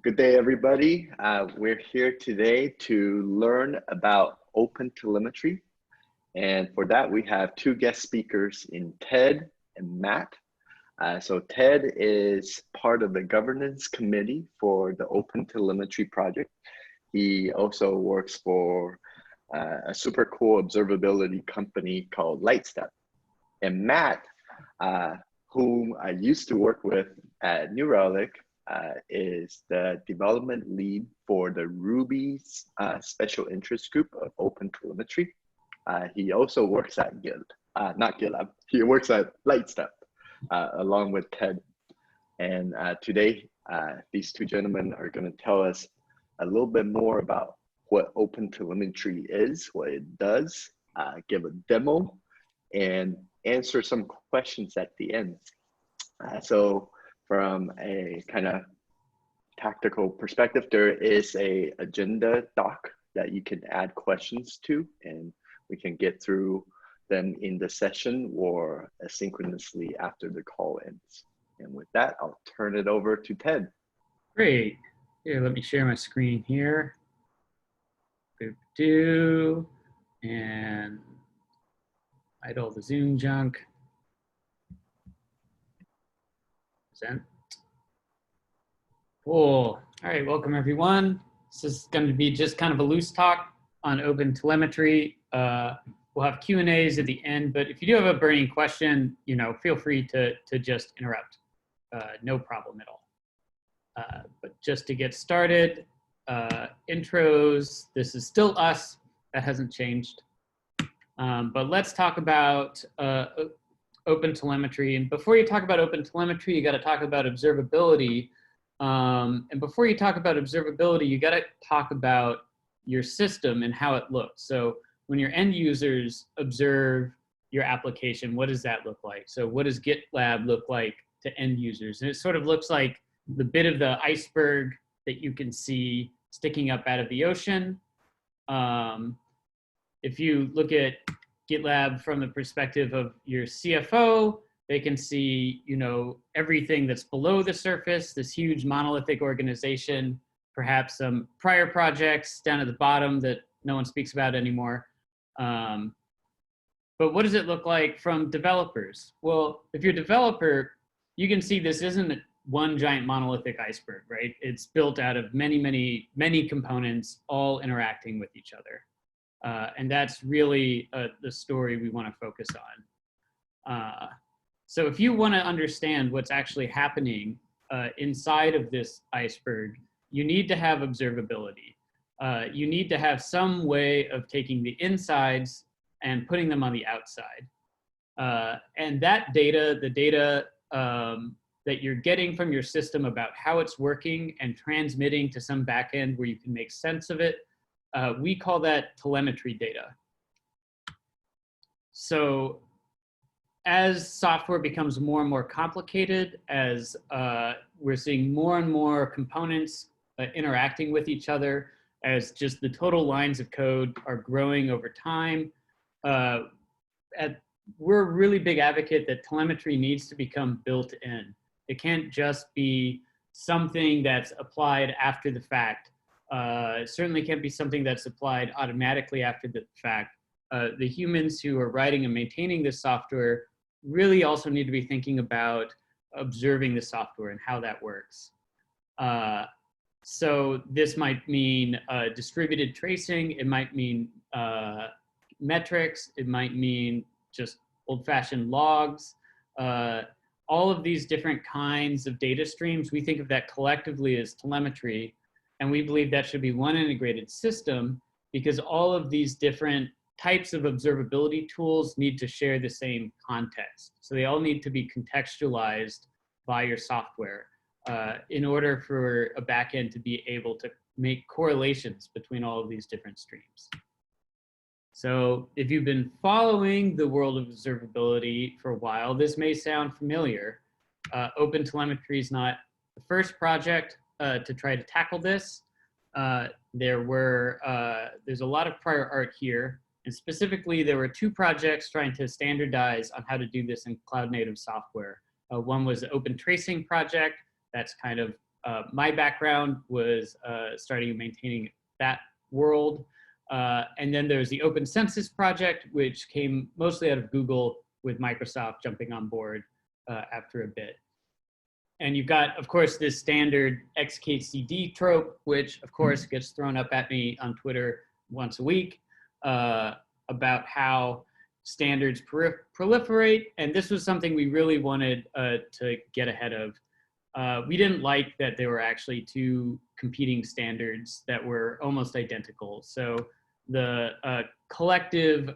Good day, everybody. We're here today to learn about OpenTelemetry. And for that, we have two guest speakers in Ted and Matt. So Ted is part of the governance committee for the OpenTelemetry project. He also works for a super cool observability company called Lightstep. And Matt, whom I used to work with at New Relic, is the development lead for the Ruby's special interest group of OpenTelemetry. He also works at not GitLab, he works at Lightstep along with Ted. And today, these two gentlemen are going to tell us a little bit more about what OpenTelemetry is, what it does, give a demo, and answer some questions at the end. So from a kind of tactical perspective, there is a agenda doc that you can add questions to, and we can get through them in the session or asynchronously after the call ends. And with that, I'll turn it over to Ted. Great. Here, let me share my screen here. Boop-doo. And hide all the Zoom junk. Present. Cool. All right, welcome everyone. This is going to be just kind of a loose talk on OpenTelemetry. We'll have Q&As at the end, but if you do have a burning question, feel free to just interrupt. No problem at all. But just to get started, intros, this is still us. That hasn't changed. But let's talk about OpenTelemetry. And before you talk about OpenTelemetry, you got to talk about observability. And before you talk about observability, you got to talk about your system and how it looks. So when your end users observe your application, what does that look like? So what does GitLab look like to end users? And it sort of looks like the bit of the iceberg that you can see sticking up out of the ocean. If you look at GitLab from the perspective of your CFO, they can see, everything that's below the surface, this huge monolithic organization, perhaps some prior projects down at the bottom that no one speaks about anymore. But what does it look like from developers? Well, if you're a developer, you can see this isn't one giant monolithic iceberg, right? It's built out of many, many, many components all interacting with each other. And that's really the story we want to focus on. So if you want to understand what's actually happening inside of this iceberg, you need to have observability. You need to have some way of taking the insides and putting them on the outside. And that data, the data that you're getting from your system about how it's working and transmitting to some backend where you can make sense of it, we call that telemetry data. So as software becomes more and more complicated, as we're seeing more and more components interacting with each other, as just the total lines of code are growing over time, we're a really big advocate that telemetry needs to become built in. It can't just be something that's applied after the fact. It certainly can't be something that's applied automatically after the fact. The humans who are writing and maintaining this software really also need to be thinking about observing the software and how that works. So this might mean distributed tracing. It might mean metrics. It might mean just old-fashioned logs. All of these different kinds of data streams, we think of that collectively as telemetry. And we believe that should be one integrated system because all of these different types of observability tools need to share the same context. So they all need to be contextualized by your software in order for a backend to be able to make correlations between all of these different streams. So if you've been following the world of observability for a while, this may sound familiar. OpenTelemetry is not the first project to try to tackle this. There's a lot of prior art here. And specifically, there were two projects trying to standardize on how to do this in cloud native software. One was the Open Tracing project. That's kind of My background was starting and maintaining that world. And then there's the Open Census project, which came mostly out of Google with Microsoft jumping on board after a bit. And you've got, of course, this standard XKCD trope, which, of course, gets thrown up at me on Twitter once a week about how standards proliferate. And this was something we really wanted to get ahead of. We didn't like that there were actually two competing standards that were almost identical. So the collective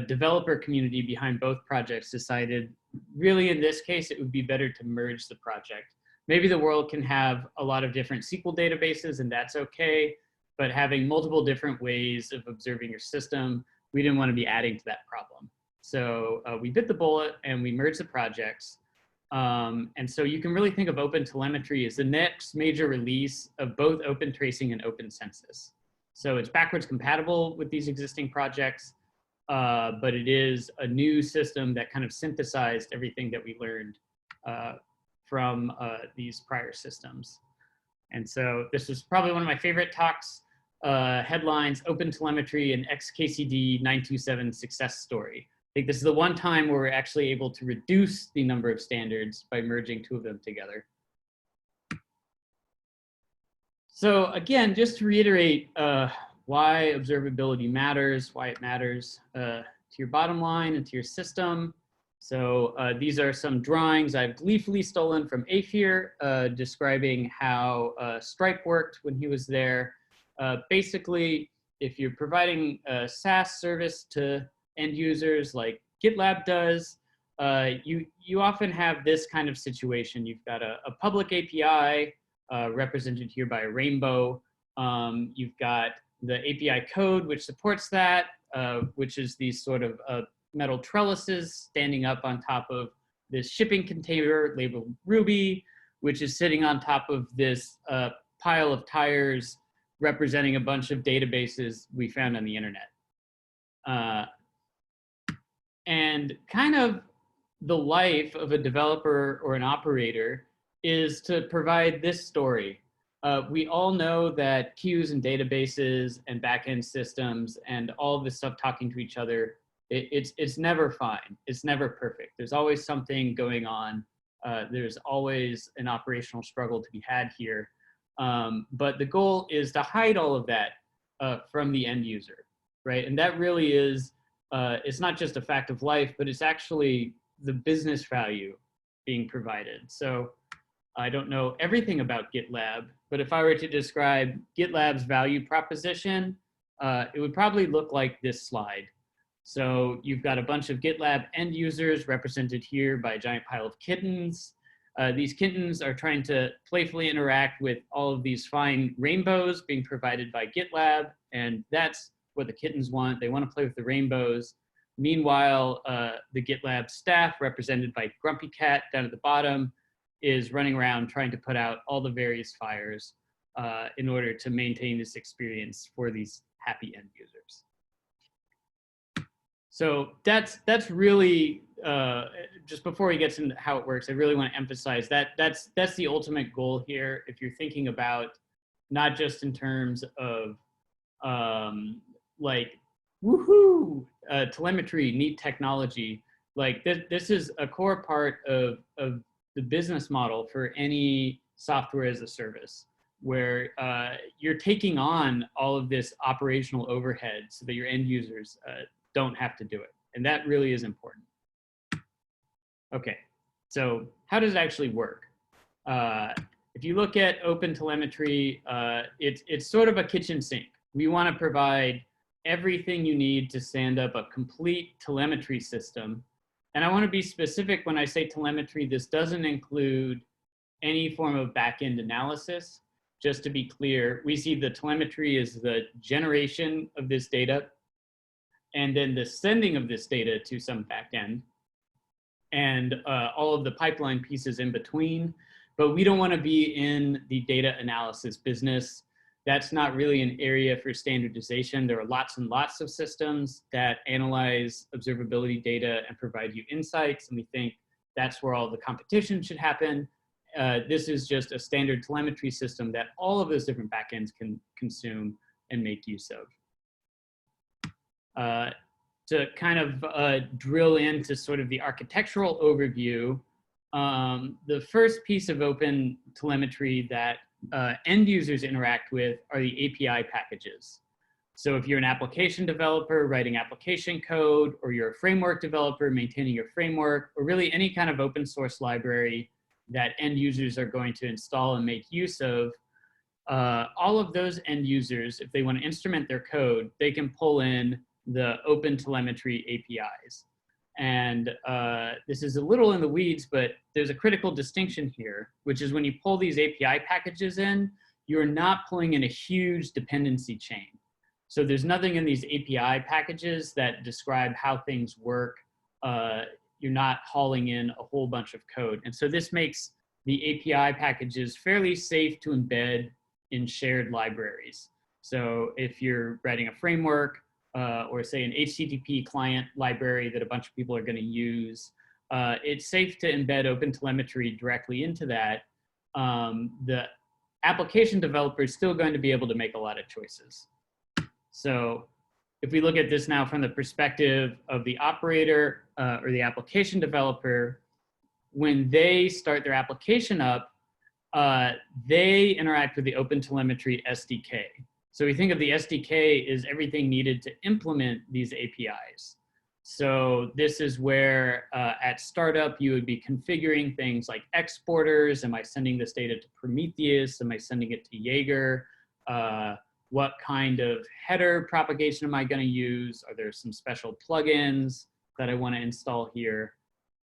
developer community behind both projects decided, really in this case, it would be better to merge the project. Maybe the world can have a lot of different SQL databases and that's okay, but having multiple different ways of observing your system, we didn't want to be adding to that problem. So we bit the bullet and we merged the projects. And so you can really think of OpenTelemetry as the next major release of both Open Tracing and Open Census. So it's backwards compatible with these existing projects, but it is a new system that kind of synthesized everything that we learned from these prior systems. And so this was probably one of my favorite talks, headlines, OpenTelemetry and XKCD 927 success story. I think this is the one time where we're actually able to reduce the number of standards by merging two of them together. So again, just to reiterate why observability matters, why it matters to your bottom line and to your system. So these are some drawings I've gleefully stolen from Afir, describing how Stripe worked when he was there. Basically, if you're providing a SaaS service to end users like GitLab does, you often have this kind of situation. You've got a public API represented here by a rainbow. You've got the API code, which supports that, which is these sort of metal trellises standing up on top of this shipping container labeled Ruby, which is sitting on top of this pile of tires representing a bunch of databases we found on the internet. And kind of the life of a developer or an operator is to provide this story. We all know that queues and databases and backend systems and all of this stuff talking to each other, it's never fine. It's never perfect. There's always something going on. There's always an operational struggle to be had here. But the goal is to hide all of that from the end user, right? And that really is, it's not just a fact of life, but it's actually the business value being provided. So I don't know everything about GitLab, but if I were to describe GitLab's value proposition, it would probably look like this slide. So you've got a bunch of GitLab end users represented here by a giant pile of kittens. These kittens are trying to playfully interact with all of these fine rainbows being provided by GitLab, and that's what the kittens want. They want to play with the rainbows. Meanwhile, the GitLab staff, represented by Grumpy Cat down at the bottom, is running around trying to put out all the various fires in order to maintain this experience for these happy end users. So that's really, just before he gets into how it works, I really want to emphasize that that's the ultimate goal here. If you're thinking about not just in terms of like, woohoo, telemetry, neat technology, like this is a core part of the business model for any software as a service, where you're taking on all of this operational overhead so that your end users don't have to do it. And that really is important. Okay, so how does it actually work? If you look at OpenTelemetry, it's sort of a kitchen sink. We want to provide everything you need to stand up a complete telemetry system. And I want to be specific when I say telemetry. This doesn't include any form of backend analysis. Just to be clear, we see the telemetry as the generation of this data and then the sending of this data to some backend and all of the pipeline pieces in between. But we don't want to be in the data analysis business. That's not really an area for standardization. There are lots and lots of systems that analyze observability data and provide you insights. And we think that's where all the competition should happen. this is just a standard telemetry system that all of those different backends can consume and make use of. To kind of drill into sort of the architectural overview, the first piece of OpenTelemetry that end users interact with are the API packages. So if you're an application developer writing application code, or you're a framework developer maintaining your framework, or really any kind of open source library that end users are going to install and make use of, all of those end users, if they want to instrument their code, they can pull in the OpenTelemetry APIs. And this is a little in the weeds, but there's a critical distinction here, which is when you pull these API packages in, you're not pulling in a huge dependency chain. So there's nothing in these API packages that describe how things work. You're not hauling in a whole bunch of code. And so this makes the API packages fairly safe to embed in shared libraries. So if you're writing a framework, or say an HTTP client library that a bunch of people are going to use, it's safe to embed OpenTelemetry directly into that. The application developer is still going to be able to make a lot of choices. So if we look at this now from the perspective of the operator or the application developer, when they start their application up, they interact with the OpenTelemetry SDK. So we think of the SDK as everything needed to implement these APIs. So this is where at startup, you would be configuring things like exporters. Am I sending this data to Prometheus? Am I sending it to Jaeger? What kind of header propagation am I going to use? Are there some special plugins that I want to install here?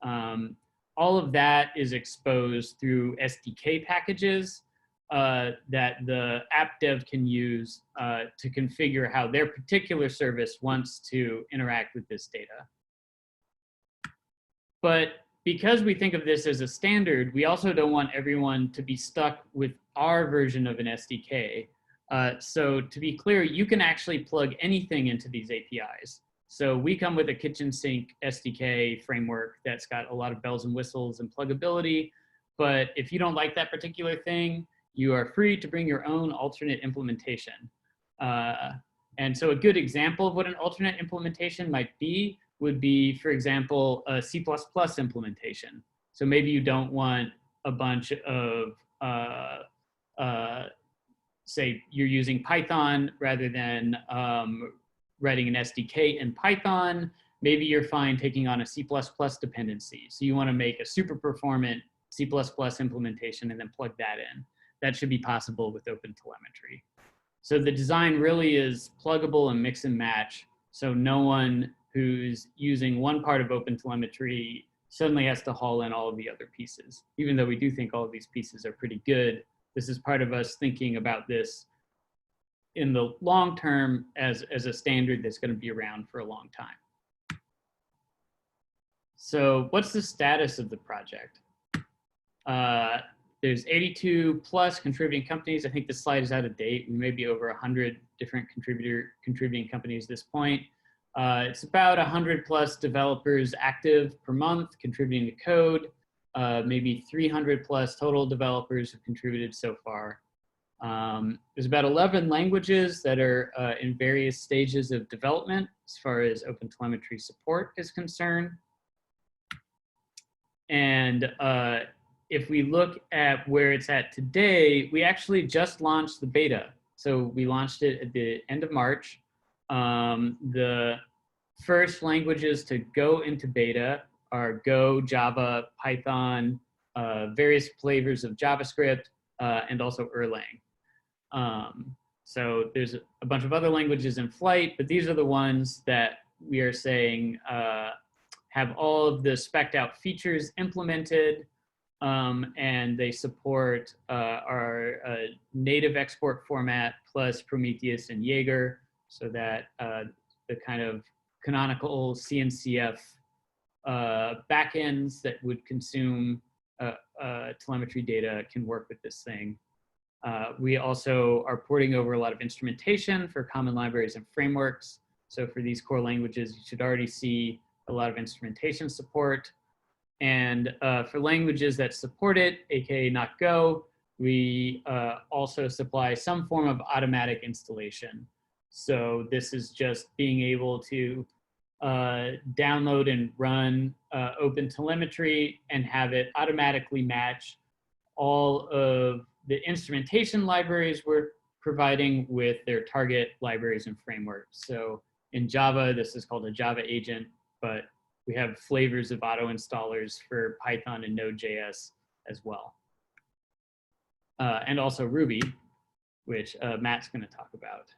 All of that is exposed through SDK packages that the app dev can use to configure how their particular service wants to interact with this data. But because we think of this as a standard, we also don't want everyone to be stuck with our version of an SDK. So to be clear, you can actually plug anything into these APIs. So we come with a kitchen sink SDK framework that's got a lot of bells and whistles and pluggability. But if you don't like that particular thing, you are free to bring your own alternate implementation. And so a good example of what an alternate implementation might be would be, for example, a C++ implementation. So maybe you don't want a bunch of, say you're using Python rather than writing an SDK in Python. Maybe you're fine taking on a C++ dependency. So you want to make a super performant C++ implementation and then plug that in. That should be possible with OpenTelemetry. So the design really is pluggable and mix and match. So no one who's using one part of OpenTelemetry suddenly has to haul in all of the other pieces. Even though we do think all of these pieces are pretty good, this is part of us thinking about this in the long term as a standard that's going to be around for a long time. So what's the status of the project? There's 82 plus contributing companies. I think this slide is out of date. We may be over 100 different contributing companies at this point. It's about 100 plus developers active per month contributing to code. Maybe 300 plus total developers have contributed so far. There's about 11 languages that are in various stages of development as far as OpenTelemetry support is concerned. And if we look at where it's at today, we actually just launched the beta. So we launched it at the end of March. The first languages to go into beta are Go, Java, Python, various flavors of JavaScript, and also Erlang. So there's a bunch of other languages in flight, but these are the ones that we are saying have all of the spec'd out features implemented, and they support our native export format plus Prometheus and Jaeger, so that the kind of canonical CNCF backends that would consume telemetry data can work with this thing. We also are porting over a lot of instrumentation for common libraries and frameworks. So for these core languages, you should already see a lot of instrumentation support. And for languages that support it, aka not Go, we also supply some form of automatic installation. So this is just being able to download and run OpenTelemetry and have it automatically match all of the instrumentation libraries we're providing with their target libraries and frameworks. So in Java, this is called a Java agent, but we have flavors of auto installers for Python and Node.js as well. And also Ruby, which Matt's going to talk about.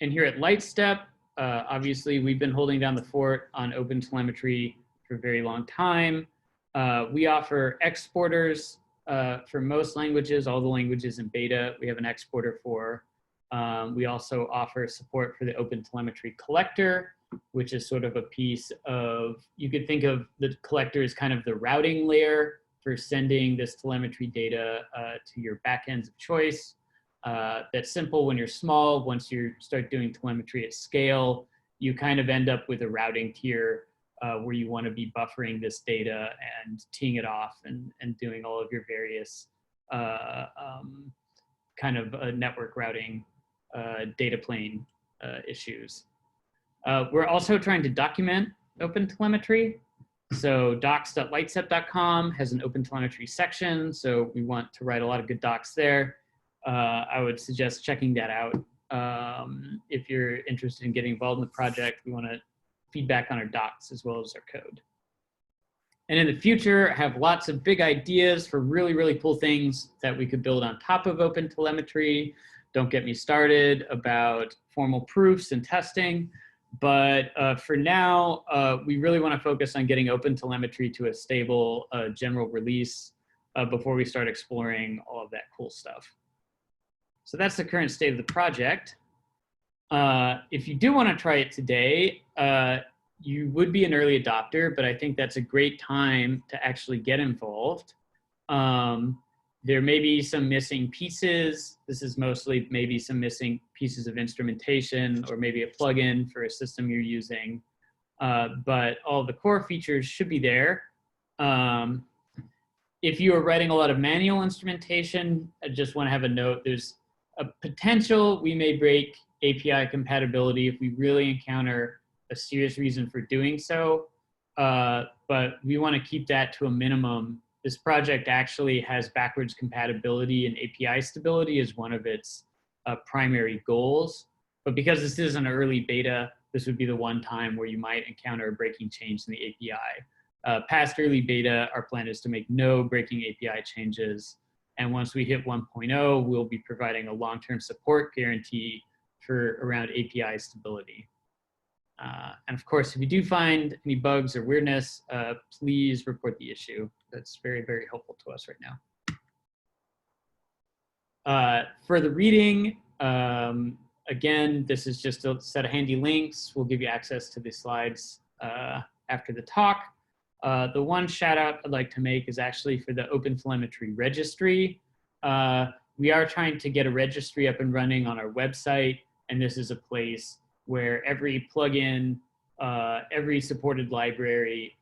And here at Lightstep, obviously we've been holding down the fort on OpenTelemetry for a very long time. We offer exporters for most languages, all the languages in beta, we have an exporter for. We also offer support for the OpenTelemetry collector, which is sort of a piece of, you could think of the collector as kind of the routing layer for sending this telemetry data to your backends of choice. That's simple when you're small. Once you start doing telemetry at scale, you kind of end up with a routing tier where you want to be buffering this data and teeing it off and doing all of your various kind of network routing data plane issues. We're also trying to document OpenTelemetry. So docs.lightstep.com has an OpenTelemetry section. So we want to write a lot of good docs there. I would suggest checking that out. If you're interested in getting involved in the project, we want to feedback on our docs as well as our code. And in the future, I have lots of big ideas for really, really cool things that we could build on top of OpenTelemetry. Don't get me started about formal proofs and testing. But for now, we really want to focus on getting OpenTelemetry to a stable general release before we start exploring all of that cool stuff. So that's the current state of the project. If you do want to try it today, you would be an early adopter, but I think that's a great time to actually get involved. There may be some missing pieces. This is mostly maybe some missing pieces of instrumentation or maybe a plugin for a system you're using. But all the core features should be there. If you are writing a lot of manual instrumentation, I just want to have a note. There's a potential we may break API compatibility if we really encounter a serious reason for doing so. But we want to keep that to a minimum. This project actually has backwards compatibility and API stability as one of its primary goals. But because this is an early beta, this would be the one time where you might encounter a breaking change in the API. Past early beta, our plan is to make no breaking API changes. And once we hit 1.0, we'll be providing a long-term support guarantee for around API stability. And of course, if you do find any bugs or weirdness, please report the issue. That's very, very helpful to us right now. For the reading, again, this is just a set of handy links. We'll give you access to the slides after the talk. The one shout out I'd like to make is actually for the OpenTelemetry registry. We are trying to get a registry up and running on our website, and this is a place where every plugin, every supported library,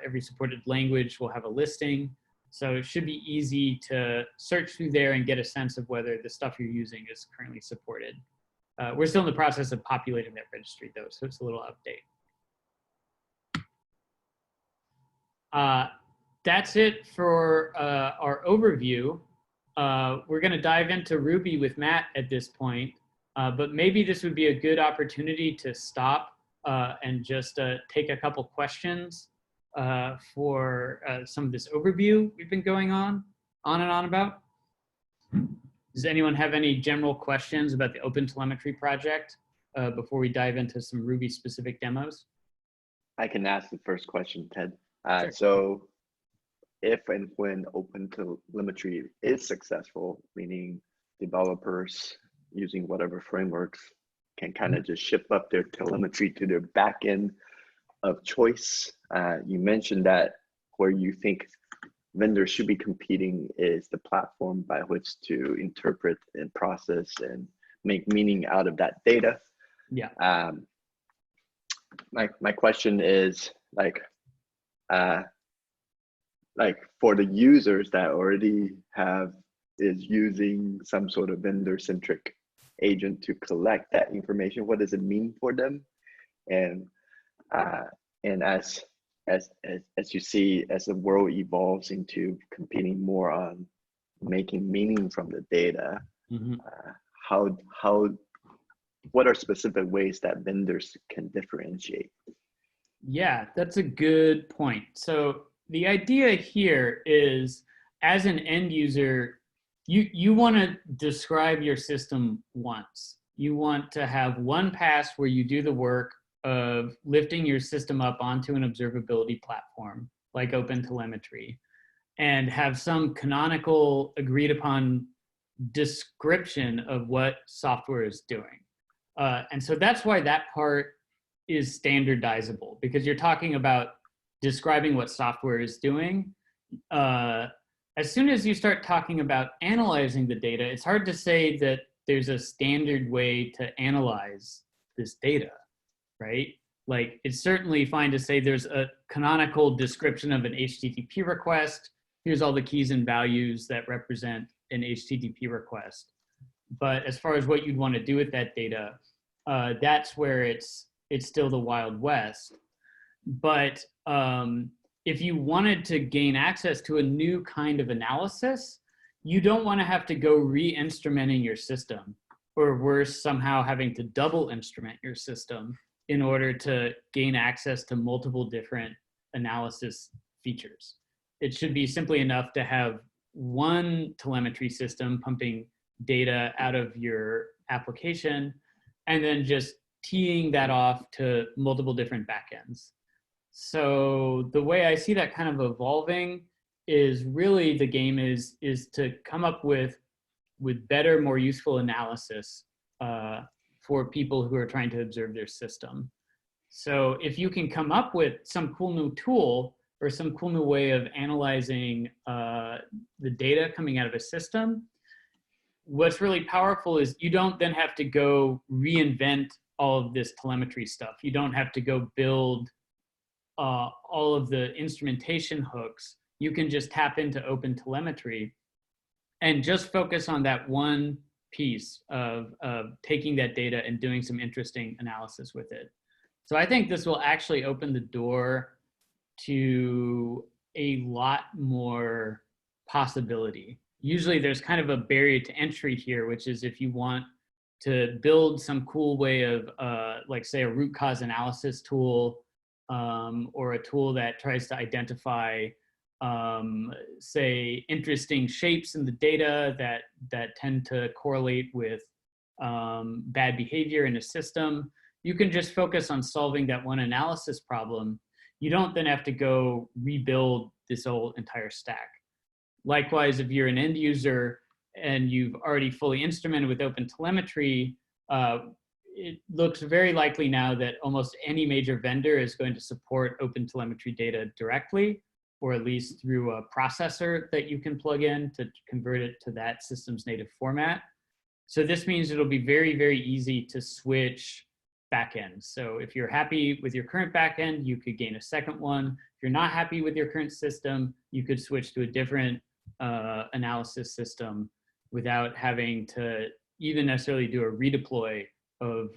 every supported language will have a listing. So it should be easy to search through there and get a sense of whether the stuff you're using is currently supported. We're still in the process of populating that registry though, so it's a little update. That's it for our overview. We're gonna dive into Ruby with Matt at this point. But maybe this would be a good opportunity to stop and just take a couple questions for some of this overview we've been going on and on about. Does anyone have any general questions about the OpenTelemetry project before we dive into some Ruby specific demos? I can ask the first question, Ted. Sure. So if and when OpenTelemetry is successful, meaning developers using whatever frameworks can kind of just ship up their telemetry to their backend of choice. You mentioned that where you think vendors should be competing is the platform by which to interpret and process and make meaning out of that data. Yeah. My question is, like, like for the users that already is using some sort of vendor-centric agent to collect that information, what does it mean for them? And as you see, as the world evolves into competing more on making meaning from the data, what are specific ways that vendors can differentiate? Yeah, that's a good point. So the idea here is, as an end user, you want to describe your system once. You want to have one pass where you do the work of lifting your system up onto an observability platform like OpenTelemetry, and have some canonical agreed upon description of what software is doing. And so that's why that part is standardizable, because you're talking about describing what software is doing. As soon as you start talking about analyzing the data, it's hard to say that there's a standard way to analyze this data, right? Like, it's certainly fine to say there's a canonical description of an HTTP request. Here's all the keys and values that represent an HTTP request. But as far as what you'd want to do with that data, that's where it's still the Wild West. But if you wanted to gain access to a new kind of analysis, you don't want to have to go re-instrumenting your system, or worse, somehow having to double instrument your system in order to gain access to multiple different analysis features. It should be simply enough to have one telemetry system pumping data out of your application, and then just teeing that off to multiple different backends. So the way I see that kind of evolving is really, the game is to come up with better, more useful analysis for people who are trying to observe their system. So if you can come up with some cool new tool or some cool new way of analyzing the data coming out of a system, what's really powerful is you don't then have to go reinvent all of this telemetry stuff. You don't have to go build all of the instrumentation hooks. You can just tap into OpenTelemetry and just focus on that one piece of taking that data and doing some interesting analysis with it. So I think this will actually open the door to a lot more possibility. Usually there's kind of a barrier to entry here, which is if you want to build some cool way of, like, say, a root cause analysis tool, or a tool that tries to identify, say, interesting shapes in the data that tend to correlate with bad behavior in a system. You can just focus on solving that one analysis problem. You don't then have to go rebuild this whole entire stack. Likewise, if you're an end user and you've already fully instrumented with OpenTelemetry, it looks very likely now that almost any major vendor is going to support OpenTelemetry data directly, or at least through a processor that you can plug in to convert it to that system's native format. So this means it'll be very, very easy to switch backends. So if you're happy with your current backend, you could gain a second one. If you're not happy with your current system, you could switch to a different analysis system without having to even necessarily do a redeploy of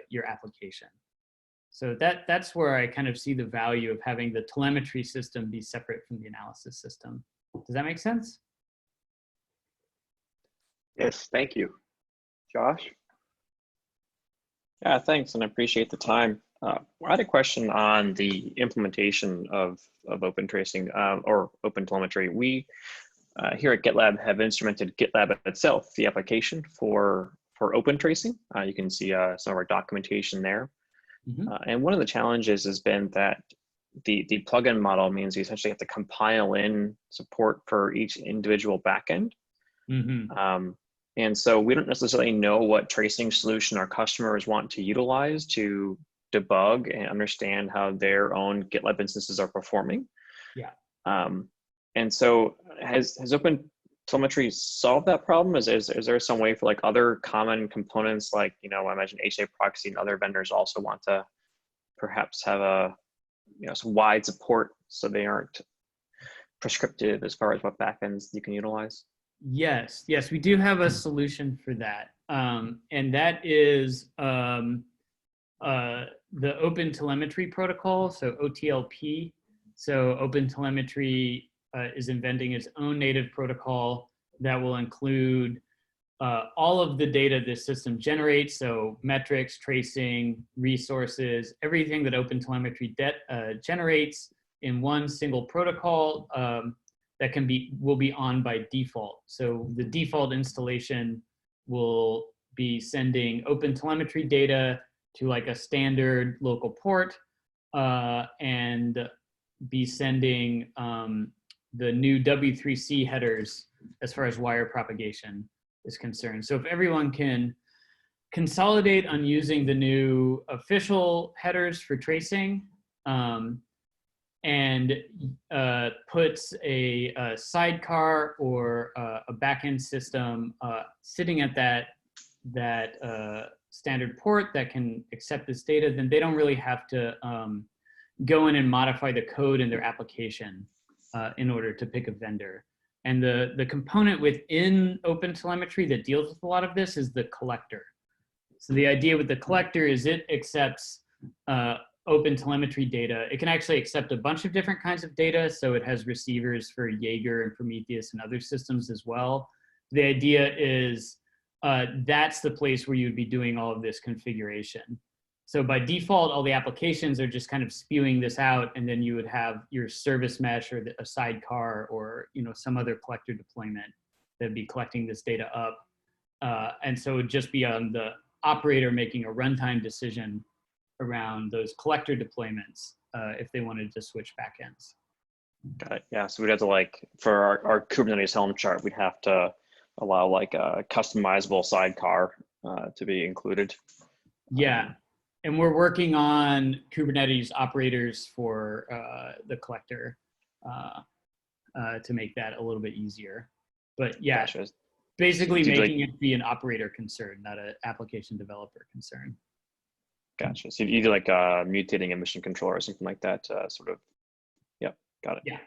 your application. So that's where I kind of see the value of having the telemetry system be separate from the analysis system. Does that make sense? Yes, thank you. Josh? Yeah, thanks, and I appreciate the time. I had a question on the implementation of open tracing or OpenTelemetry. We here at GitLab have instrumented GitLab itself, the application for open tracing. You can see some of our documentation there. And one of the challenges has been that the plugin model means you essentially have to compile in support for each individual backend. And so we don't necessarily know what tracing solution our customers want to utilize to debug and understand how their own GitLab instances are performing. Yeah. And so has OpenTelemetry solved that problem? Is there some way for like other common components, like, you know, I imagine HA proxy and other vendors also want to perhaps have a, you know, some wide support so they aren't prescriptive as far as what backends you can utilize? Yes, yes, we do have a solution for that. And that is the OpenTelemetry Protocol, so OTLP. So OpenTelemetry is inventing its own native protocol that will include all of the data this system generates, so metrics, tracing, resources, everything that OpenTelemetry generates in one single protocol that will be on by default. So the default installation will be sending OpenTelemetry data to like a standard local port and be sending the new W3C headers as far as wire propagation is concerned. So if everyone can consolidate on using the new official headers for tracing and puts a sidecar or a backend system sitting at that standard port that can accept this data, then they don't really have to go in and modify the code in their application in order to pick a vendor. And the component within OpenTelemetry that deals with a lot of this is the collector. So the idea with the collector is it accepts OpenTelemetry data. It can actually accept a bunch of different kinds of data. So it has receivers for Jaeger and Prometheus and other systems as well. The idea is that's the place where you would be doing all of this configuration. So by default, all the applications are just kind of spewing this out, and then you would have your service mesh or a sidecar or some other collector deployment that would be collecting this data up. And so it would just be on the operator making a runtime decision around those collector deployments if they wanted to switch backends. Got it. Yeah. So we'd have to for our Kubernetes Helm chart, we'd have to allow like a customizable sidecar to be included. Yeah. And we're working on Kubernetes operators for the collector to make that a little bit easier. But yeah, gotcha. basically making it be an operator concern, not an application developer concern. Gotcha. So you do like mutating a mission controller or something like that, sort of. Yep, got it. Yeah,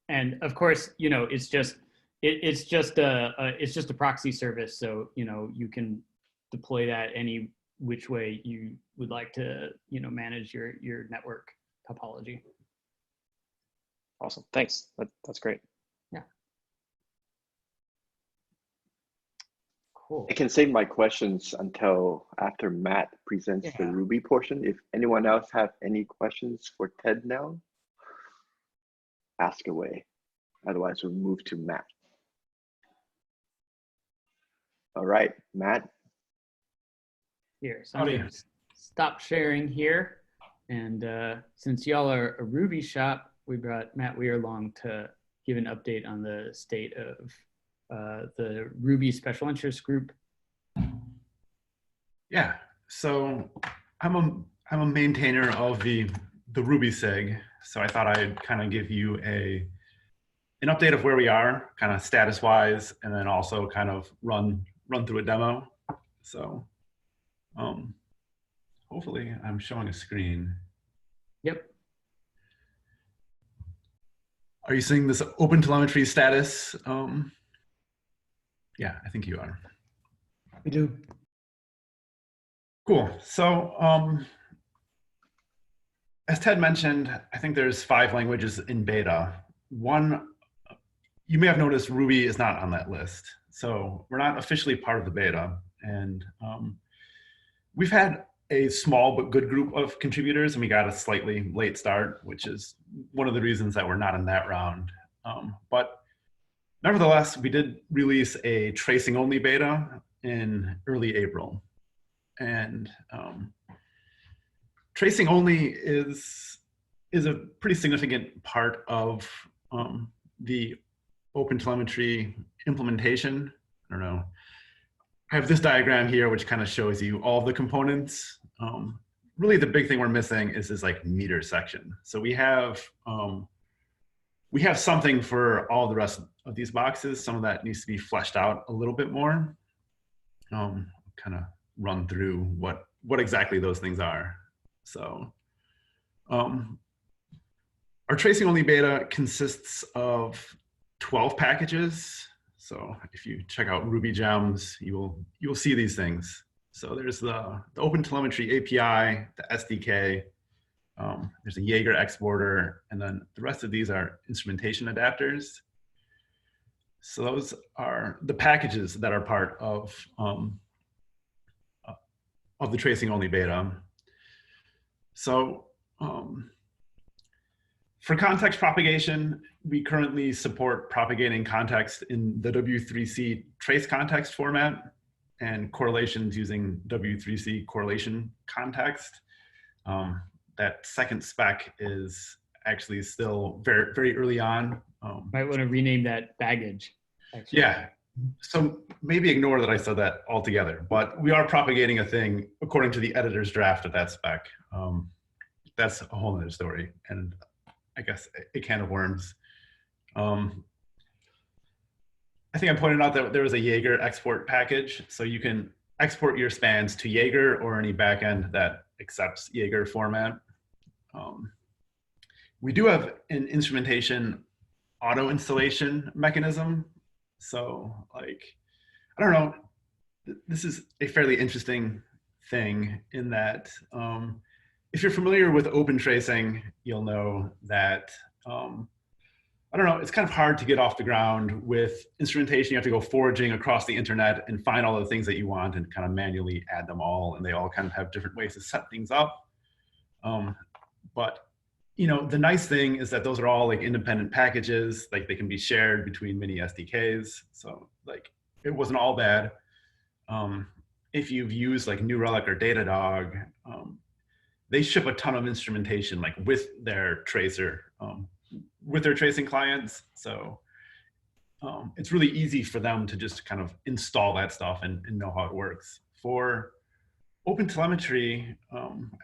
and of course, it's just a proxy service, so you can deploy that any which way you would like to manage your network topology. Awesome, thanks. That's great. Yeah. Cool. I can save my questions until after Matt presents the Ruby portion. If anyone else have any questions for Ted now, ask away. Otherwise, we'll move to Matt. All right, Matt. Here, so I'm going to stop sharing here. And since y'all are a Ruby shop, we brought Matt Weir along to give an update on the state of the Ruby Special Interest Group. Yeah, so I'm a maintainer of the Ruby SIG, so I thought I'd kind of give you an update of where we are, kind of status-wise, and then also kind of run through a demo. So hopefully I'm showing a screen. Yep. Are you seeing this OpenTelemetry status? Yeah, I think you are. We do. Cool. So as Ted mentioned, I think there's 5 languages in beta. One, you may have noticed Ruby is not on that list. So we're not officially part of the beta. And we've had a small but good group of contributors, and we got a slightly late start, which is one of the reasons that we're not in that round. But nevertheless, we did release a tracing only beta in early April. And tracing only is a pretty significant part of the OpenTelemetry implementation. I don't know. I have this diagram here, which kind of shows you all the components. Really, the big thing we're missing is this like meter section. So we have something for all the rest of these boxes. Some of that needs to be fleshed out a little bit more. Kind of run through what exactly those things are. So Our tracing only beta consists of 12 packages. So if you check out Ruby gems, you'll see these things. So there's the OpenTelemetry API, the SDK, there's a Jaeger exporter, and then the rest of these are instrumentation adapters. So those are the packages that are part of the tracing only beta. So for context propagation, we currently support propagating context in the W3C trace context format and correlations using W3C correlation context. That second spec is actually still very, very early on. Might want to rename that baggage. Actually. Yeah, so maybe ignore that I said that altogether, but we are propagating a thing according to the editor's draft of that spec. That's a whole other story, and I guess a can of worms. I think I pointed out that there was a Jaeger export package, so you can export your spans to Jaeger or any backend that accepts Jaeger format. We do have an instrumentation auto installation mechanism. So like, I don't know, this is a fairly interesting thing in that if you're familiar with open tracing, you'll know that, I don't know, it's kind of hard to get off the ground with instrumentation. You have to go foraging across the internet and find all the things that you want and kind of manually add them all. And they all kind of have different ways to set things up. But you know, the nice thing is that those are all like independent packages, like they can be shared between many SDKs. So like, it wasn't all bad. If you've used like New Relic or Datadog, they ship a ton of instrumentation like with their tracer, with their tracing clients. So it's really easy for them to just kind of install that stuff and know how it works. For OpenTelemetry,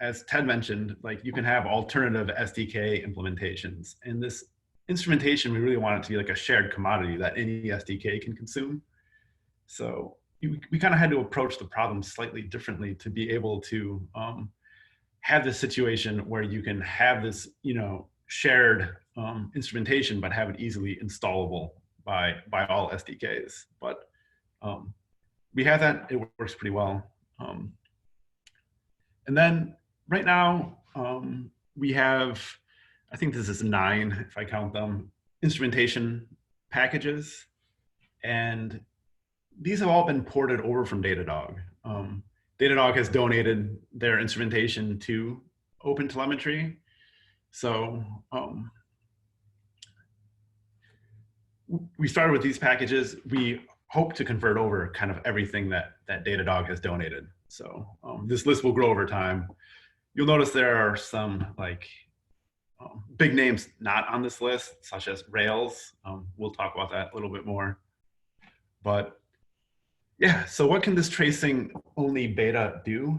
as Ted mentioned, like you can have alternative SDK implementations. And this instrumentation, we really want it to be like a shared commodity that any SDK can consume. So we kind of had to approach the problem slightly differently to be able to have this situation where you can have this, you know, shared instrumentation, but have it easily installable by all SDKs. But we have that, it works pretty well. And then right now, we have, I think this is 9, if I count them, instrumentation packages. And these have all been ported over from Datadog. Datadog has donated their instrumentation to OpenTelemetry. So we started with these packages. We hope to convert over kind of everything that Datadog has donated. So this list will grow over time. You'll notice there are some like big names not on this list, such as Rails. We'll talk about that a little bit more. But yeah, so what can this tracing only beta do?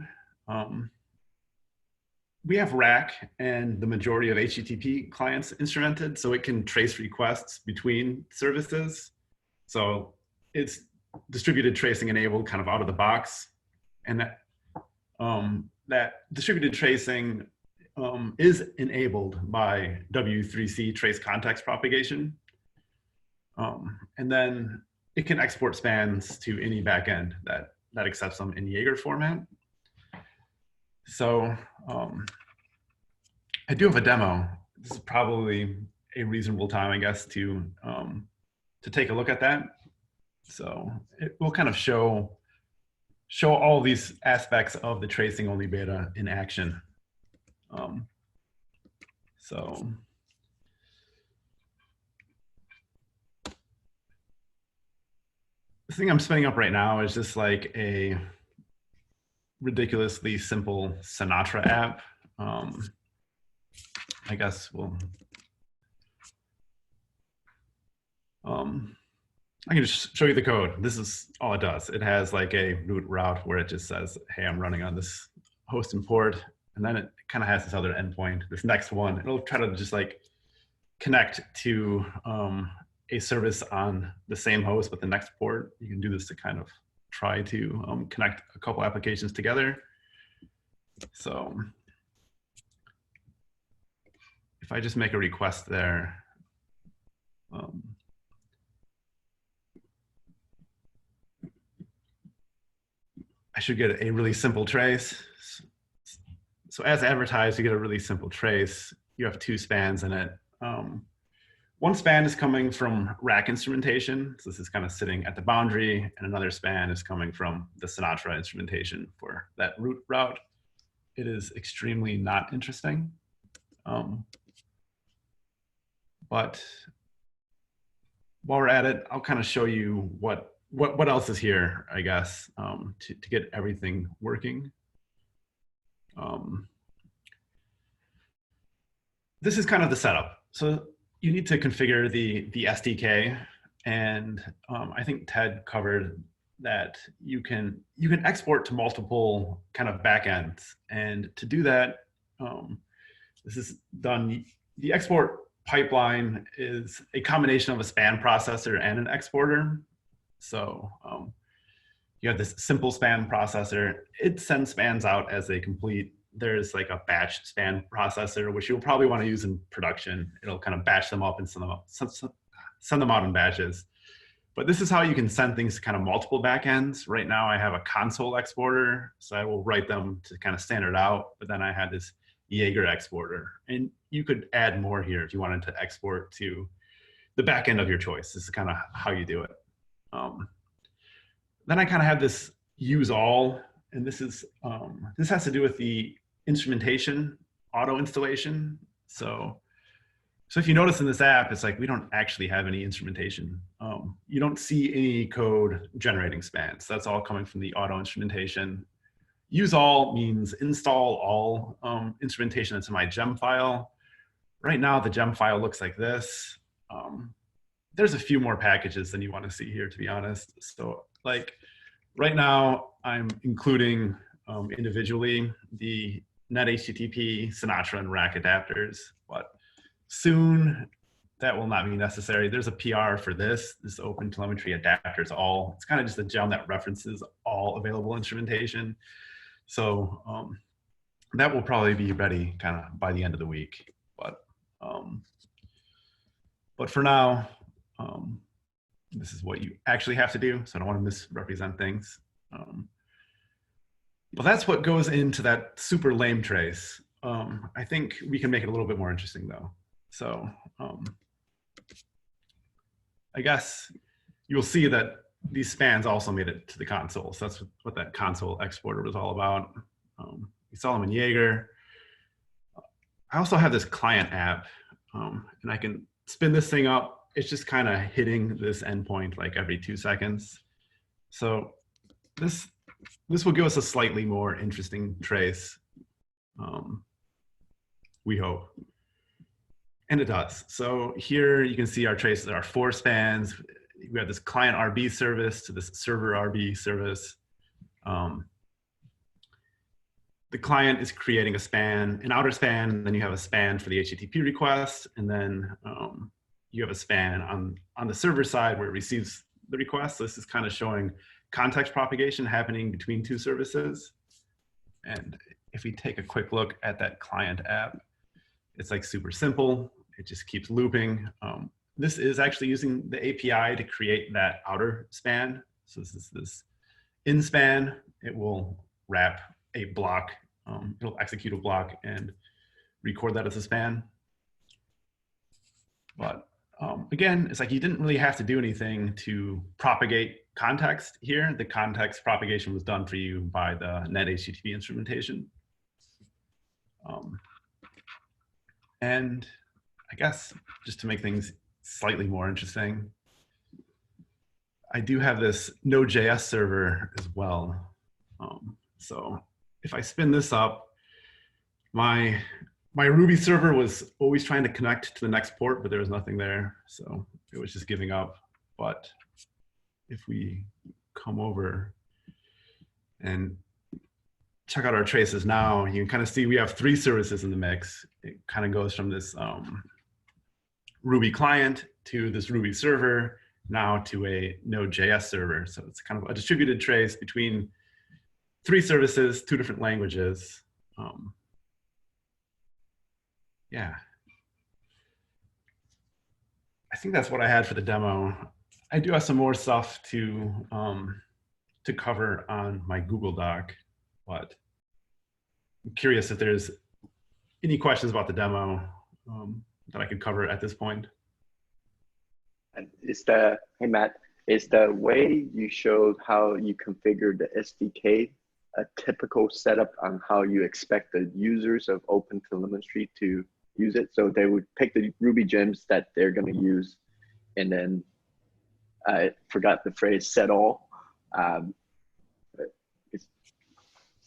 We have rack and the majority of HTTP clients instrumented, so it can trace requests between services. So it's distributed tracing enabled kind of out of the box. And that distributed tracing is enabled by W3C trace context propagation. And then it can export spans to any backend that accepts them in Jaeger format. So I do have a demo. This is probably a reasonable time, I guess, to take a look at that. So it will kind of show all these aspects of the tracing only beta in action. So the thing I'm spinning up right now is just like a ridiculously simple Sinatra app. I guess we'll, I can just show you the code. This is all it does. It has like a root route where it just says, hey, I'm running on this host and port. And then it kind of has this other endpoint, this next one. It'll try to just like connect to a service on the same host with the next port. You can do this to kind of try to connect a couple applications together. So if I just make a request there, I should get a really simple trace. So as advertised, you get a really simple trace. You have 2 spans in it. One span is coming from rack instrumentation. So this is kind of sitting at the boundary, and another span is coming from the Sinatra instrumentation for that root route. It is extremely not interesting. But while we're at it, I'll kind of show you what else is here, I guess, to get everything working. This is kind of the setup. So you need to configure the SDK, and I think Ted covered that you can export to multiple kind of backends, and to do that, this is done. The export pipeline is a combination of a span processor and an exporter. So you have this simple span processor. It sends spans out as they complete. There's like a batch span processor, which you'll probably want to use in production. It'll kind of batch them up and send them out in batches. But this is how you can send things to kind of multiple backends. Right now I have a console exporter, so I will write them to kind of standard out. But then I had this Jaeger exporter, and you could add more here if you wanted to export to the backend of your choice. This is kind of how you do it. Then I kind of have this use all, and this is this has to do with the instrumentation auto installation. So if you notice in this app, it's like we don't actually have any instrumentation. You don't see any code generating spans. That's all coming from the auto instrumentation. Use all means install all instrumentation into my gem file. Right now, the gem file looks like this. There's a few more packages than you want to see here, to be honest. So like right now, I'm including individually the net HTTP, Sinatra, and rack adapters, but soon that will not be necessary. There's a PR for this OpenTelemetry adapters all. It's kind of just a gem that references all available instrumentation. So that will probably be ready kind of by the end of the week. But for now, this is what you actually have to do. So I don't want to misrepresent things. Well, that's what goes into that super lame trace. I think we can make it a little bit more interesting though. So I guess you'll see that these spans also made it to the console. So that's what that console exporter was all about. You saw them in Jaeger. I also have this client app, and I can spin this thing up. It's just kind of hitting this endpoint like every 2 seconds. So this will give us a slightly more interesting trace, we hope. And it does. So here you can see our traces. There are 4 spans. We have this client RB service to this server RB service. The client is creating a span, an outer span, and then you have a span for the HTTP request, and then you have a span on the server side where it receives the request. So this is kind of showing context propagation happening between 2 services. And if we take a quick look at that client app, it's like super simple. It just keeps looping. This is actually using the API to create that outer span. So this is this in span. It will wrap a block. It'll execute a block and record that as a span. But again, it's like you didn't really have to do anything to propagate context here. The context propagation was done for you by the net HTTP instrumentation. And I guess just to make things slightly more interesting, I do have this Node.js server as well. So if I spin this up, my Ruby server was always trying to connect to the next port, but there was nothing there. So it was just giving up. But if we come over and check out our traces now, you can kind of see we have 3 services in the mix. It kind of goes from this Ruby client to this Ruby server, now to a Node.js server. So it's kind of a distributed trace between 3 services, 2 different languages. Yeah, think that's what I had for the demo. I do have some more stuff to cover on my Google Doc, but I'm curious if there's any questions about the demo that I could cover at this point. And hey Matt, is the way you showed how you configure the SDK a typical setup on how you expect the users of OpenTelemetry to use it? So they would pick the Ruby gems that they're going to use, and then I forgot the phrase set all. Is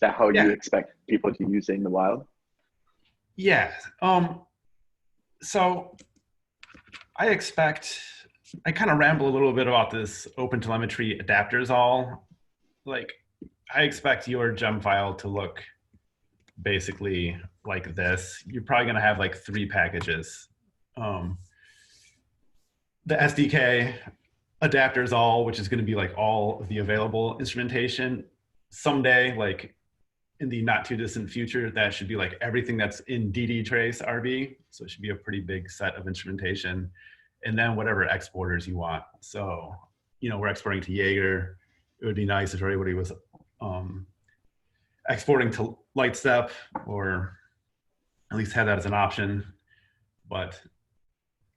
that how you expect people to use it in the wild? Yeah. So I kind of ramble a little bit about this OpenTelemetry adapters all. Like, I expect your gem file to look basically like this. You're probably going to have like 3 packages. The SDK, adapters all, which is going to be like all of the available instrumentation. Someday, like in the not too distant future, that should be like everything that's in DD trace RB. So it should be a pretty big set of instrumentation. And then whatever exporters you want. So, you know, we're exporting to Jaeger. It would be nice if everybody was exporting to Lightstep, or at least have that as an option. But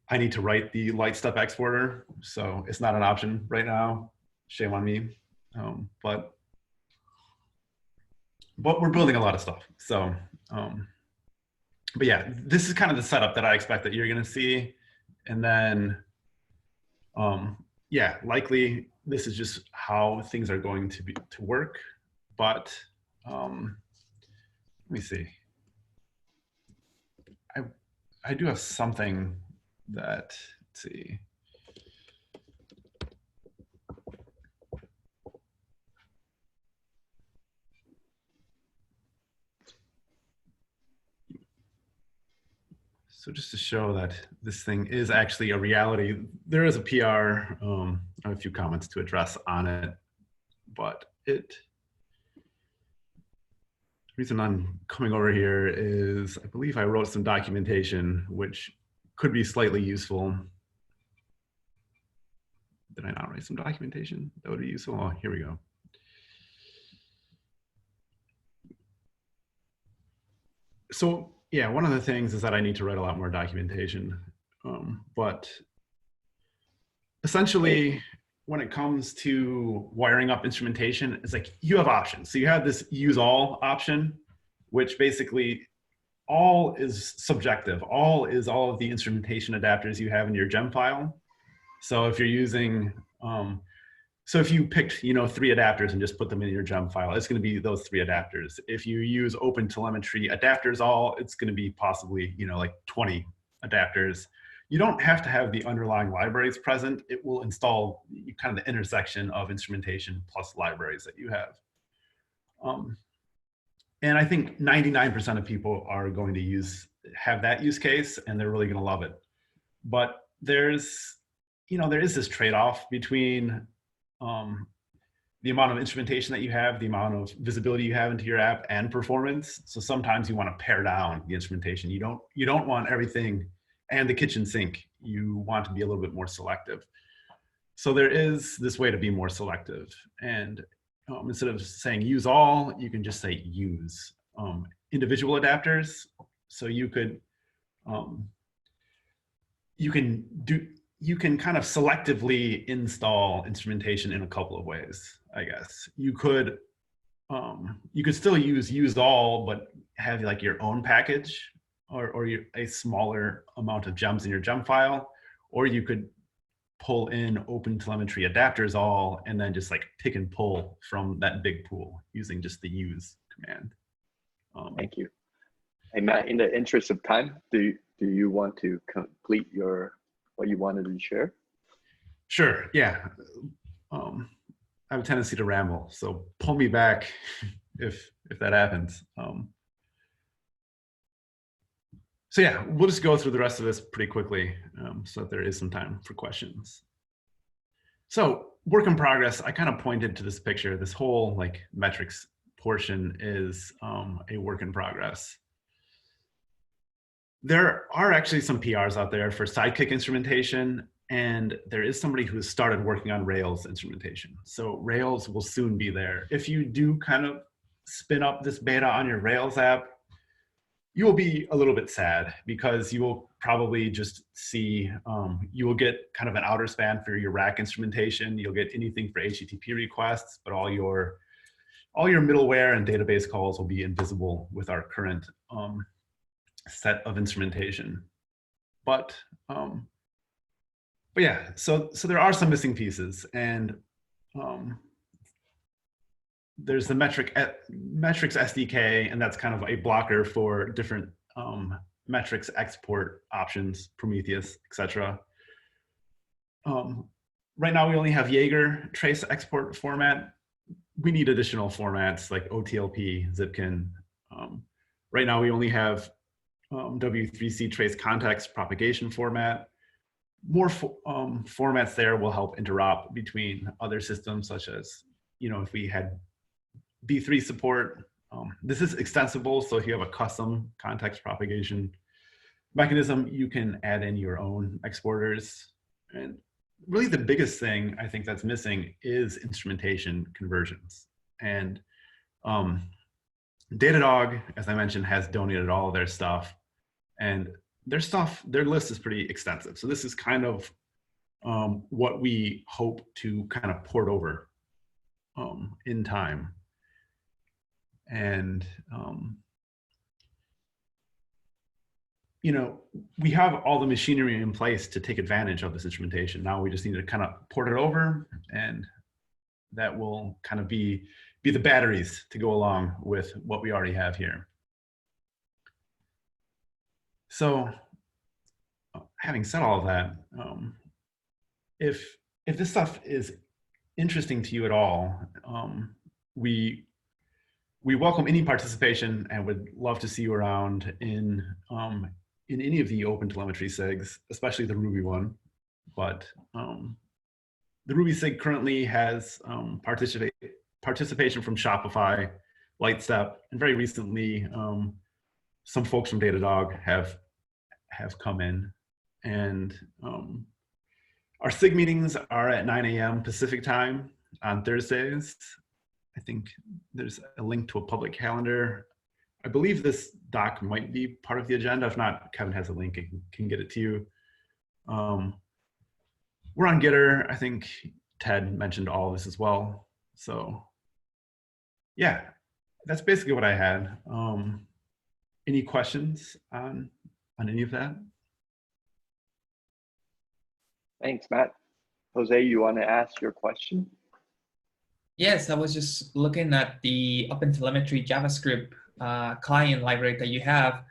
I need to write the Lightstep exporter, so it's not an option right now. Shame on me. But we're building a lot of stuff. So, but yeah, this is kind of the setup that I expect that you're going to see. And then, yeah, likely this is just how things are going to work. But let me see. I do have something that, let's see. So just to show that this thing is actually a reality, there is a PR, I have a few comments to address on it, but the reason I'm coming over here is I believe I wrote some documentation which could be slightly useful. Did I not write some documentation that would be useful? Oh, here we go. So yeah, one of the things is that I need to write a lot more documentation, but essentially when it comes to wiring up instrumentation, it's like you have options. So you have this use all option, which basically all is subjective. All is all of the instrumentation adapters you have in your gem file. So if you're using, so if you picked, you know, 3 adapters and just put them in your gem file, it's going to be those 3 adapters. If you use OpenTelemetry adapters all, it's going to be possibly, you know, like 20 adapters. You don't have to have the underlying libraries present. It will install kind of the intersection of instrumentation plus libraries that you have. And I think 99% of people are going to have that use case, and they're really going to love it. But there's, you know, there is this trade-off between the amount of instrumentation that you have, the amount of visibility you have into your app, and performance. So sometimes you want to pare down the instrumentation. You don't want everything and the kitchen sink. You want to be a little bit more selective. So there is this way to be more selective. And instead of saying use all, you can just say use individual adapters. So you could you can kind of selectively install instrumentation in a couple of ways, I guess. You could still use all, but have like your own package or a smaller amount of gems in your gem file, or you could pull in OpenTelemetry adapters all and then just like pick and pull from that big pool using just the use command. Thank you. Hey Matt, in the interest of time, do you want to complete what you wanted to share? Sure, yeah. I have a tendency to ramble, so pull me back if that happens. So yeah, we'll just go through the rest of this pretty quickly so that there is some time for questions. So work in progress, I kind of pointed to this picture. This whole like metrics portion is a work in progress. There are actually some PRs out there for Sidekick instrumentation. and there is somebody who has started working on Rails instrumentation. So Rails will soon be there. If you do kind of spin up this beta on your Rails app, you will be a little bit sad because you will probably just see, you will get kind of an outer span for your rack instrumentation. You'll get anything for HTTP requests, but all your middleware and database calls will be invisible with our current set of instrumentation. But yeah, so there are some missing pieces, and there's the metrics SDK, and that's kind of a blocker for different metrics export options, Prometheus, etc. Right now, we only have Jaeger trace export format. We need additional formats like OTLP, Zipkin. Right now, we only have W3C trace context propagation format. More formats there will help interop between other systems, such as, if we had B3 support. This is extensible, so if you have a custom context propagation mechanism, you can add in your own exporters. And really the biggest thing I think that's missing is instrumentation conversions. And Datadog, as I mentioned, has donated all of their stuff, and their list is pretty extensive. So this is kind of what we hope to kind of port over in time. And we have all the machinery in place to take advantage of this instrumentation. Now we just need to kind of port it over, and that will kind of be the batteries to go along with what we already have here. So having said all of that, if this stuff is interesting to you at all, we welcome any participation and would love to see you around in any of the OpenTelemetry SIGs, especially the Ruby one. But the Ruby SIG currently has participation from Shopify, Lightstep, and very recently, some folks from Datadog have come in. And our SIG meetings are at 9 a.m. Pacific time on Thursdays. I think there's a link to a public calendar. I believe this doc might be part of the agenda. If not, Kevin has a link and can get it to you. We're on Gitter. I think Ted mentioned all of this as well. So yeah, that's basically what I had. Any questions on any of that? Thanks, Matt. Jose, you want to ask your question? Yes, I was just looking at the OpenTelemetry JavaScript client library that you have,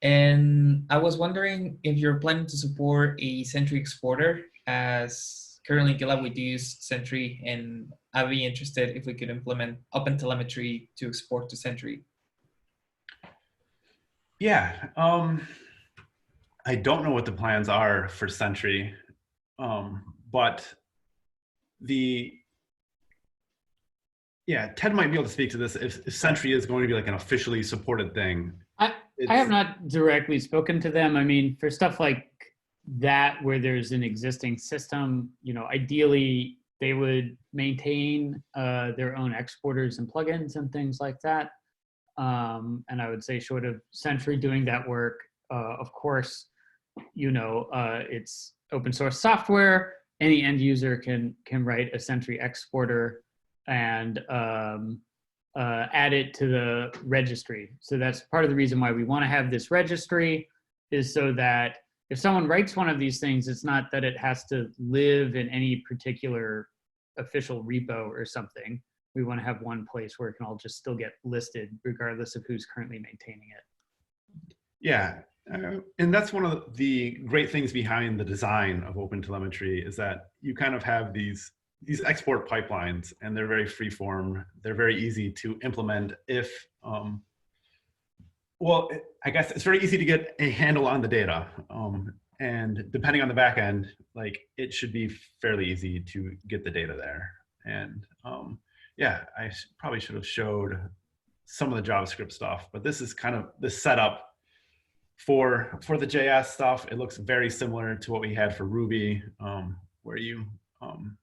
and I was wondering if you're planning to support a Sentry exporter, as currently GitLab we do use Sentry, and I'd be interested if we could implement OpenTelemetry to export to Sentry. Yeah, I don't know what the plans are for Sentry, but Ted might be able to speak to this if Sentry is going to be like an officially supported thing. I have not directly spoken to them. I mean, for stuff like that, where there's an existing system, ideally they would maintain their own exporters and plugins and things like that. And I would say short of Sentry doing that work, of course, it's open source software. Any end user can write a Sentry exporter and add it to the registry. So that's part of the reason why we want to have this registry, is so that if someone writes one of these things, it's not that it has to live in any particular official repo or something. We want to have one place where it can all just still get listed regardless of who's currently maintaining it. Yeah, and that's one of the great things behind the design of OpenTelemetry, is that you kind of have these export pipelines, and they're very free-form. They're very easy to implement if, I guess it's very easy to get a handle on the data. And depending on the back end, it should be fairly easy to get the data there. And yeah, I probably should have showed some of the JavaScript stuff, but this is kind of the setup For the JS stuff, it looks very similar to what we had for Ruby, where you kind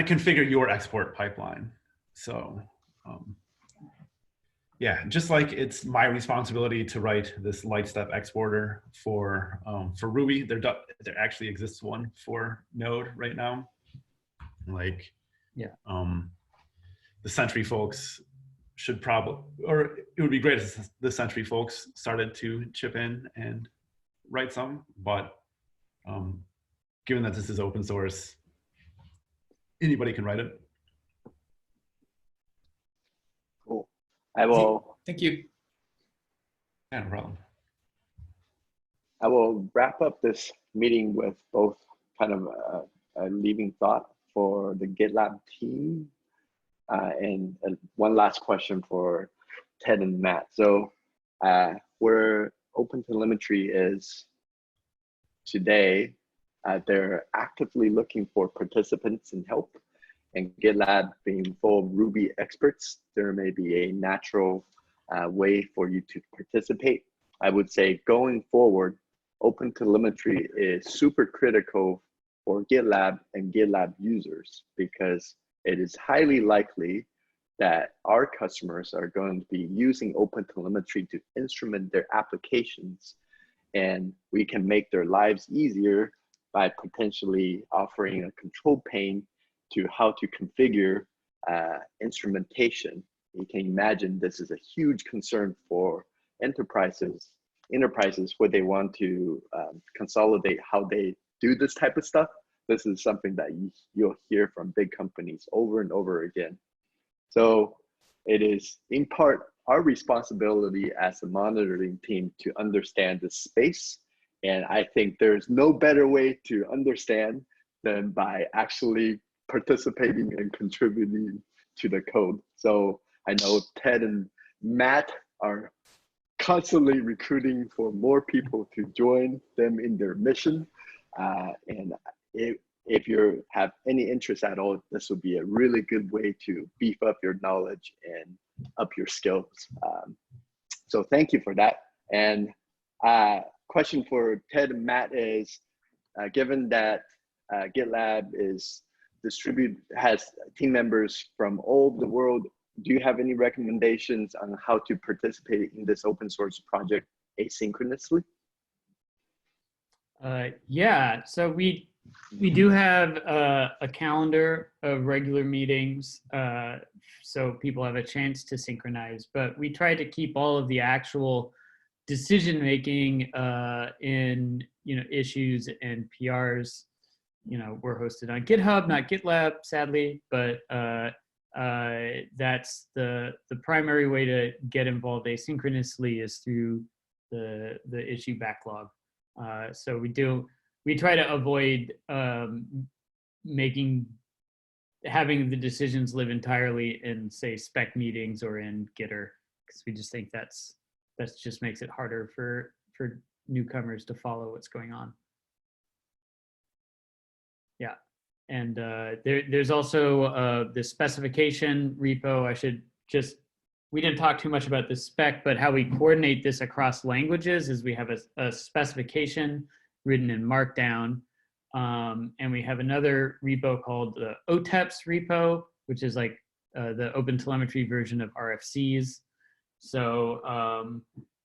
of configure your export pipeline. So yeah, just like it's my responsibility to write this Lightstep exporter for Ruby, there actually exists one for Node right now. Like, yeah, the Sentry folks should probably, or it would be great if the Sentry folks started to chip in and write some, but given that this is open source, anybody can write it. Cool. I will. Thank you. Yeah, no problem. I will wrap up this meeting with both kind of a leaving thought for the GitLab team and one last question for Ted and Matt. So where OpenTelemetry is today, they're actively looking for participants and help. And GitLab being full of Ruby experts, there may be a natural way for you to participate. I would say going forward, OpenTelemetry is super critical for GitLab and GitLab users because it is highly likely that our customers are going to be using OpenTelemetry to instrument their applications, and we can make their lives easier by potentially offering a control pane to how to configure instrumentation. You can imagine this is a huge concern for enterprises where they want to consolidate how they do this type of stuff. This is something that you'll hear from big companies over and over again. So it is in part our responsibility as a monitoring team to understand the space. And I think there's no better way to understand than by actually participating and contributing to the code. So I know Ted and Matt are constantly recruiting for more people to join them in their mission. And if you have any interest at all, this will be a really good way to beef up your knowledge and up your skills. So thank you for that. And question for Ted and Matt is, given that GitLab has team members from all over the world, do you have any recommendations on how to participate in this open source project asynchronously? Yeah, so we do have a calendar of regular meetings, so people have a chance to synchronize, but we try to keep all of the actual decision making in issues and PRs. We're hosted on GitHub, not GitLab, sadly, but that's the primary way to get involved asynchronously is through the issue backlog. So we try to avoid having the decisions live entirely in, say, spec meetings or in Gitter, because we just think that just makes it harder for newcomers to follow what's going on. Yeah, and there's also the specification repo. We didn't talk too much about the spec, but how we coordinate this across languages is we have a specification written in Markdown, and we have another repo called the OTEPS repo, which is like the OpenTelemetry version of RFCs. So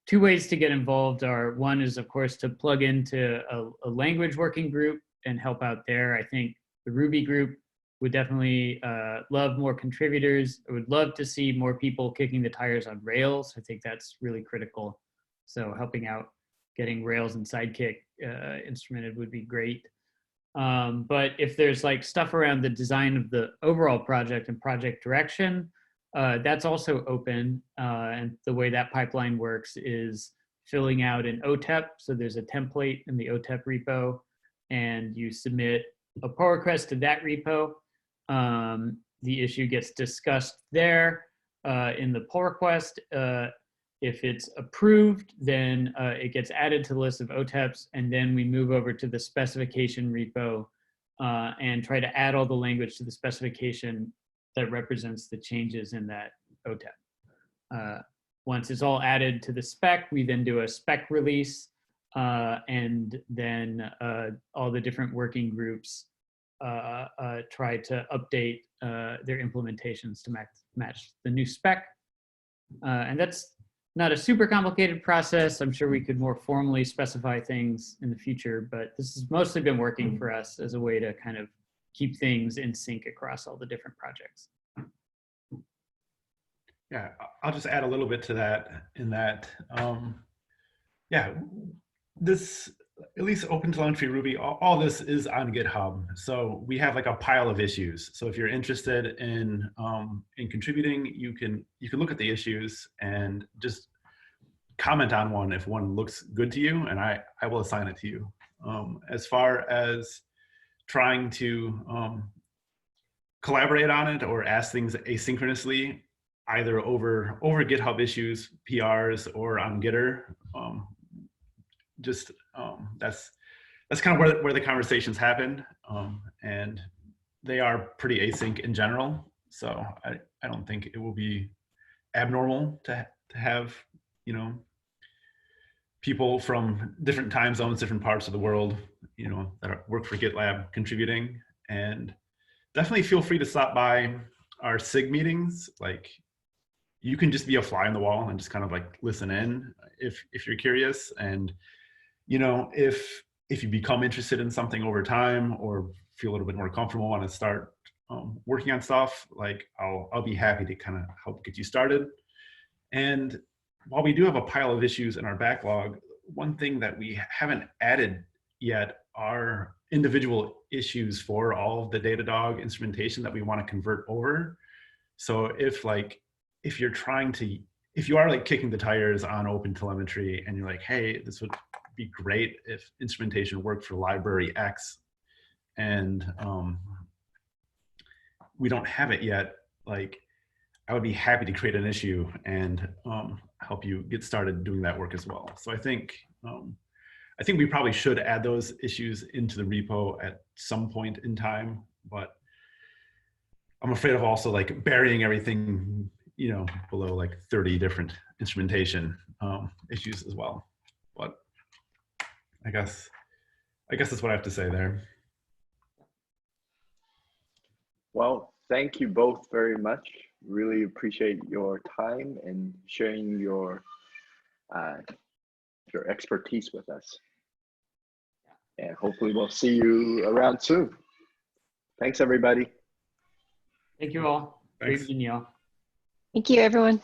two ways to get involved are, one is, of course, to plug into a language working group and help out there. I think the Ruby group would definitely love more contributors. I would love to see more people kicking the tires on Rails. I think that's really critical. So helping out getting Rails and Sidekick instrumented would be great. But if there's like stuff around the design of the overall project and project direction, that's also open. And the way that pipeline works is filling out an OTEP. So there's a template in the OTEP repo, and you submit a pull request to that repo. The issue gets discussed there in the pull request. If it's approved, then it gets added to the list of OTEPs, and then we move over to the specification repo and try to add all the language to the specification that represents the changes in that OTEP. once it's all added to the spec, we then do a spec release, and then all the different working groups try to update their implementations to match the new spec. And that's not a super complicated process. I'm sure we could more formally specify things in the future, but this has mostly been working for us as a way to kind of keep things in sync across all the different projects. Yeah, I'll just add a little bit to that in that, yeah, this, at least OpenTelemetry Ruby, all this is on GitHub. So we have like a pile of issues. So if you're interested in contributing, you can look at the issues and just comment on one if one looks good to you, and I will assign it to you. As far as trying to collaborate on it or ask things asynchronously, either over GitHub issues, PRs, or on Gitter, that's kind of where the conversations happen, and they are pretty async in general. So I don't think it will be abnormal to have, you know, people from different time zones, different parts of the world, you know, that work for GitLab contributing. And definitely feel free to stop by our SIG meetings. Like, you can just be a fly on the wall and just kind of like listen in if you're curious. And, you know, if you become interested in something over time or feel a little bit more comfortable, want to start working on stuff, like I'll be happy to kind of help get you started. And while we do have a pile of issues in our backlog, one thing that we haven't added yet are individual issues for all of the Datadog instrumentation that we want to convert over. So if you are like kicking the tires on OpenTelemetry and you're like, hey, this would be great if instrumentation worked for library X, and we don't have it yet, like, I would be happy to create an issue and help you get started doing that work as well. So I think we probably should add those issues into the repo at some point in time, but I'm afraid of also like burying everything, you know, below like 30 different instrumentation issues as well. But I guess that's what I have to say there. Well, thank you both very much. Really appreciate your time and sharing your expertise with us. And hopefully we'll see you around soon. Thanks, everybody. Thank you all. Thanks. Great meeting you all. Thank you, everyone.